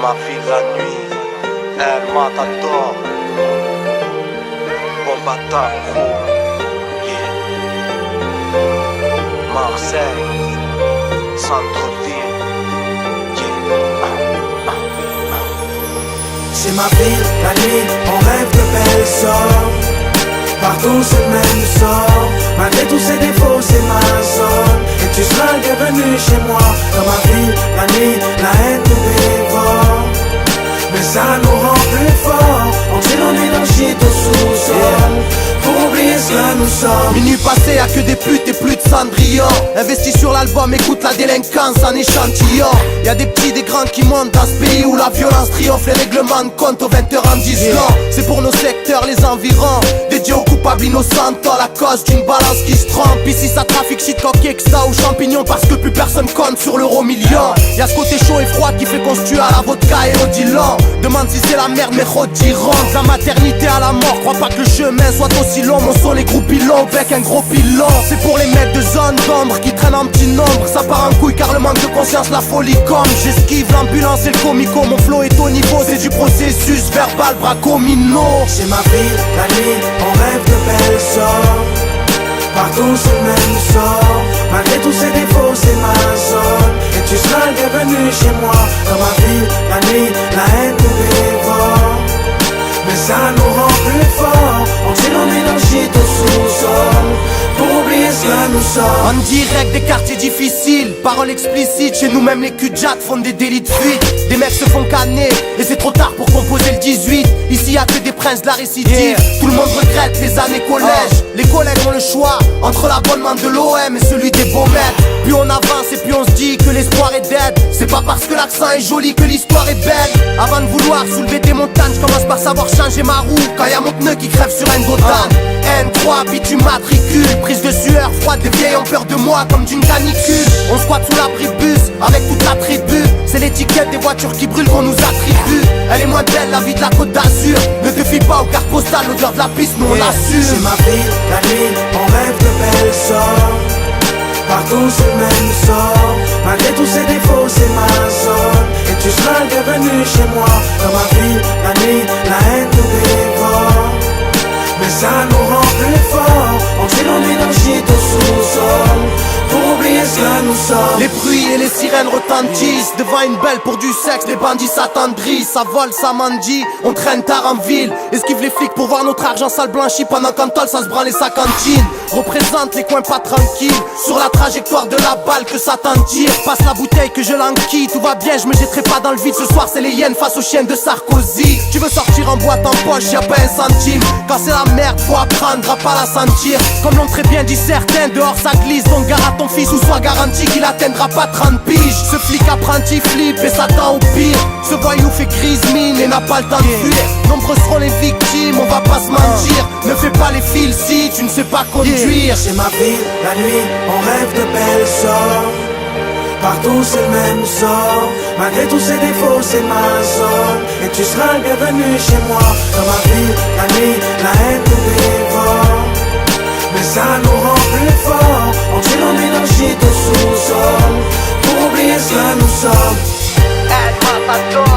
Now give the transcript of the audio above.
ma ville la nuit, El Matador, Bombataco, yeah. Marseille, centre-ville, yeah. C'est ma ville, la nuit, on rêve de belles sorts. Partout c'est le même sort. Malgré tous ses défauts c'est ma zone. Et tu seras le bienvenu chez moi. Dans ma ville, la nuit, la haine nous dévore. Mais ça nous rend plus forts. On tire l'ennui dans le shit au sous-sol, pour oublier ce que nous sommes. Minuit passé, y'a que des putes et plus de Cendrillon. Investi sur l'album, écoute la délinquance en échantillon. Y'a des petits, des grands qui montent dans ce pays où la violence triomphe. Les règlements de compte aux 20h en 10 ans. C'est pour nos secteurs, les environs, dédiés aux coupables innocents, à la cause d'une balance qui se trompe. Ici ça trafique shit, coque, extra ou champignons, parce que plus personne compte sur l'euro million. Y'a ce côté chaud et froid qui fait qu'on se tue à la vodka et au Dylan. Demande si c'est la merde, mais rediront. De la maternité à la mort, crois pas que le chemin soit aussi long. Mon son les gros pilons, avec un gros pilon. C'est pour les mecs de zone d'ombre qui traînent en petit nombre. Ça part en couille car le manque de conscience, la folie comme. J'esquive l'ambulance et le comico, mon flow est au niveau. C'est du processus verbal, bracomino. C'est ma vie, la nuit, on rêve de belles sorts. Partout c'est le même sort. Malgré tous ses défauts c'est ma zone. Et tu seras le bienvenu chez moi. Dans ma ville, la nuit, la haine nous dévore. Mais ça nous rend plus forts. On tire l'ennui dans le shit au sous-sol, pour oublier ce que nous sommes. En direct des quartiers difficiles, paroles explicites. Chez nous même les cul-de-jatte font des délits de fuite. Des mecs se font canner et c'est trop tard pour composer le 18. Ici y'a que des princes de la récidive. Tout le monde regrette les années collège. Les collègues ont le choix entre l'abonnement de l'OM et celui des beaux mecs. Puis on avance et puis on se dit que l'espoir est dead. C'est pas parce que l'accent est joli que l'histoire est belle. Avant de vouloir soulever des montagnes, je commence par savoir changer ma roue. Quand y'a mon pneu qui crève sur un godane. N3, bitume matricule. Prise de sueur froide, des vieilles ont peur de moi comme d'une canicule. On squatte sous l'abribus avec toute la tribu. C'est l'étiquette des voitures qui brûlent qu'on nous attribue. Elle est moins belle la vie de la Côte d'Azur. Ne te fie pas aux cartes postales, l'odeur de la piste, nous on assure. C'est ma ville, la nuit, on rêve de belles sorts. Partout c'est le même sort. Malgré tous ses défauts c'est ma zone. Et tu seras le bienvenu chez moi. Dans ma ville, la nuit, la haine nous dévore. Mais ça nous rend plus forts. On tire l'ennui dans le shit au sous-sol, pour oublier ce que nous sommes. Les bruits et les sirènes retentissent. Devant une belle pour du sexe, les bandits s'attendrissent. Ça vole, ça mendie, on traîne tard en ville. Esquive les flics pour voir notre argent sale blanchi. Pendant qu'Antol ça se branle sa cantine. Représente les coins pas tranquilles. Sur la trajectoire de la balle que Satan tire. Passe la bouteille que je l'enquille. Tout va bien, je me jetterai pas dans le vide. Ce soir c'est les hyènes face aux chiennes de Sarkozy. Tu veux sortir en boîte en poche, y'a pas un centime. Quand c'est la merde, faut apprendre à pas la sentir. Comme l'ont très bien dit certains, dehors ça glisse. Donc gare à ton fils ou sois garanti qu'il atteindra pas 30 piges. Ce flic apprenti flippe et s'attend au pire. Ce voyou fait grise mine et n'a pas le temps de fuir. Nombreux seront les victimes, on va pas se mentir. Ne fais pas les fils si tu ne sais pas conduire. C'est ma ville, la nuit, on rêve de belles sorts. Partout c'est le même sort. Malgré tous ses défauts c'est ma zone. Et tu seras le bienvenu chez moi. Dans ma ville, la nuit, la haine nous dévore. Mais ça nous rend plus forts. On tire l'ennui dans le shit au sous-sol, pour oublier ce que nous sommes. El Matador.